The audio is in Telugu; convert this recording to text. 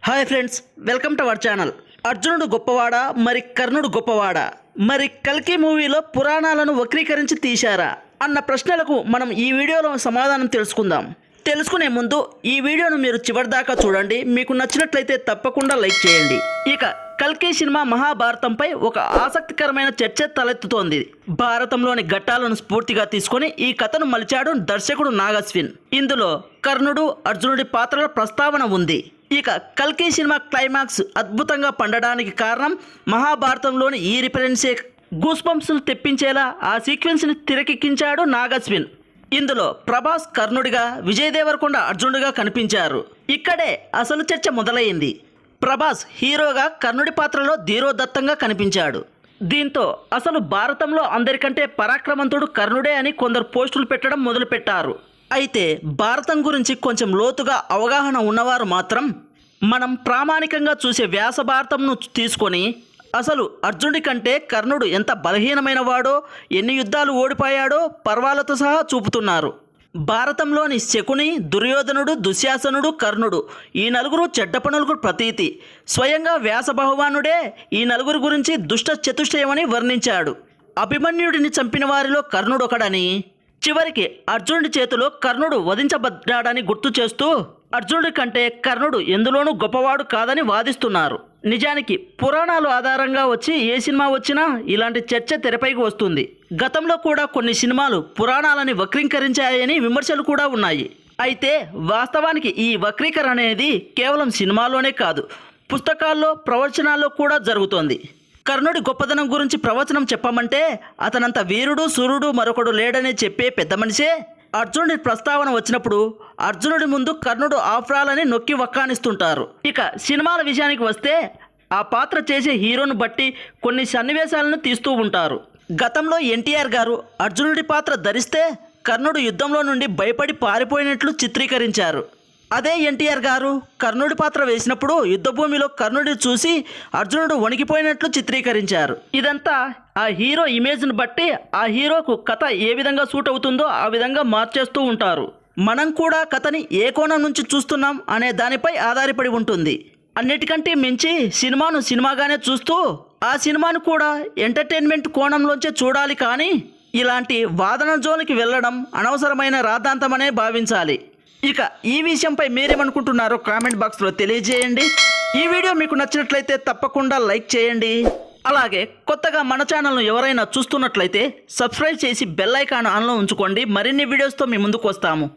Hi friends, welcome to our channel. అర్జునుడు గొప్పవాడా మరి కర్ణుడు గొప్పవాడా? మరి కల్కి మూవీలో పురాణాలను వక్రీకరించి తీశారా అన్న ప్రశ్నలకు మనం ఈ వీడియోలో సమాధానం తెలుసుకుందాం. తెలుసుకునే ముందు ఈ వీడియోను మీరు చివరిదాకా చూడండి. మీకు నచ్చినట్లయితే తప్పకుండా లైక్ చేయండి. ఇక కల్కి సినిమా మహాభారతంపై ఒక ఆసక్తికరమైన చర్చ తలెత్తుతోంది. భారతంలోని ఘట్టాలను స్ఫూర్తిగా తీసుకొని ఈ కథను మలిచాడు దర్శకుడు నాగ్ అశ్విన్. ఇందులో కర్ణుడు, అర్జునుడి పాత్రల ప్రస్తావన ఉంది. ఇక కల్కి సినిమా క్లైమాక్స్ అద్భుతంగా పండడానికి కారణం మహాభారతంలోని ఈ రిఫరెన్సే. గూస్ బంప్స్ను తెప్పించేలా ఆ సీక్వెన్స్ని తెరకెక్కించాడు నాగ్ అశ్విన్. ఇందులో ప్రభాస్ కర్ణుడిగా, విజయ్ దేవరకొండ అర్జునుడిగా కనిపించారు. ఇక్కడే అసలు చర్చ మొదలైంది. ప్రభాస్ హీరోగా కర్ణుడి పాత్రలో ధీరోదత్తంగా కనిపించాడు. దీంతో అసలు భారతంలో అందరికంటే పరాక్రమంతుడు కర్ణుడే అని కొందరు పోస్టులు పెట్టడం మొదలుపెట్టారు. అయితే భారతం గురించి కొంచెం లోతుగా అవగాహన ఉన్నవారు మాత్రం మనం ప్రామాణికంగా చూసే వ్యాస భారతంను తీసుకొని అసలు అర్జునుడి కంటే కర్ణుడు ఎంత బలహీనమైన వాడో, ఎన్ని యుద్ధాలు ఓడిపోయాడో పర్వాలతో సహా చూపుతున్నారు. భారతంలోని శకుని, దుర్యోధనుడు, దుశ్శాసనుడు, కర్ణుడు ఈ నలుగురు చెడ్డ పనులకు ప్రతీతి. స్వయంగా వ్యాస భగవానుడే ఈ నలుగురి గురించి దుష్ట చతుష్టయమని వర్ణించాడు. అభిమన్యుడిని చంపిన వారిలో కర్ణుడు ఒకడని, చివరికి అర్జునుడి చేతిలో కర్ణుడు వధించబడ్డాడని గుర్తు చేస్తూ అర్జునుడి కంటే కర్ణుడు ఎందులోనూ గొప్పవాడు కాదని వాదిస్తున్నారు. నిజానికి పురాణాలు ఆధారంగా వచ్చి ఏ సినిమా వచ్చినా ఇలాంటి చర్చ తెరపైకి వస్తుంది. గతంలో కూడా కొన్ని సినిమాలు పురాణాలని వక్రీకరించాయని విమర్శలు కూడా ఉన్నాయి. అయితే వాస్తవానికి ఈ వక్రీకరణ అనేది కేవలం సినిమాలోనే కాదు, పుస్తకాల్లో, ప్రవచనాల్లో కూడా జరుగుతోంది. కర్ణుడి గొప్పదనం గురించి ప్రవచనం చెప్పమంటే అతనంత వీరుడు, సూర్యుడు మరొకడు లేడని చెప్పే పెద్ద మనిషే అర్జునుడి ప్రస్తావన వచ్చినప్పుడు అర్జునుడి ముందు కర్ణుడు ఆఫ్రాలని నొక్కి వక్కానిస్తుంటారు. ఇక సినిమాల విషయానికి వస్తే ఆ పాత్ర చేసే హీరోను బట్టి కొన్ని సన్నివేశాలను తీస్తూ ఉంటారు. గతంలో ఎన్టీఆర్ గారు అర్జునుడి పాత్ర ధరిస్తే కర్ణుడు యుద్ధంలో నుండి భయపడి పారిపోయినట్లు చిత్రీకరించారు. అదే ఎన్టీఆర్ గారు కర్ణుడి పాత్ర వేసినప్పుడు యుద్ధభూమిలో కర్ణుడిని చూసి అర్జునుడు వణికిపోయినట్లు చిత్రీకరించారు. ఇదంతా ఆ హీరో ఇమేజ్ను బట్టి ఆ హీరోకు కథ ఏ విధంగా సూట్ అవుతుందో ఆ విధంగా మార్చేస్తూ ఉంటారు. మనం కూడా కథని ఏ కోణం నుంచి చూస్తున్నాం అనే దానిపై ఆధారపడి ఉంటుంది. అన్నిటికంటే మించి సినిమాను సినిమాగానే చూస్తూ ఆ సినిమాను కూడా ఎంటర్టైన్మెంట్ కోణంలోంచే చూడాలి. కానీ ఇలాంటి వాదన జోలికి వెళ్ళడం అనవసరమైన రాద్ధాంతమనే భావించాలి. ఇక ఈ విషయంపై మీరేమనుకుంటున్నారో కామెంట్ బాక్స్లో తెలియజేయండి. ఈ వీడియో మీకు నచ్చినట్లయితే తప్పకుండా లైక్ చేయండి. అలాగే కొత్తగా మన ఛానల్ను ఎవరైనా చూస్తున్నట్లయితే సబ్స్క్రైబ్ చేసి బెల్ ఐకాన్ ఆన్లో ఉంచుకోండి. మరిన్ని వీడియోస్తో మీ ముందుకు వస్తాము.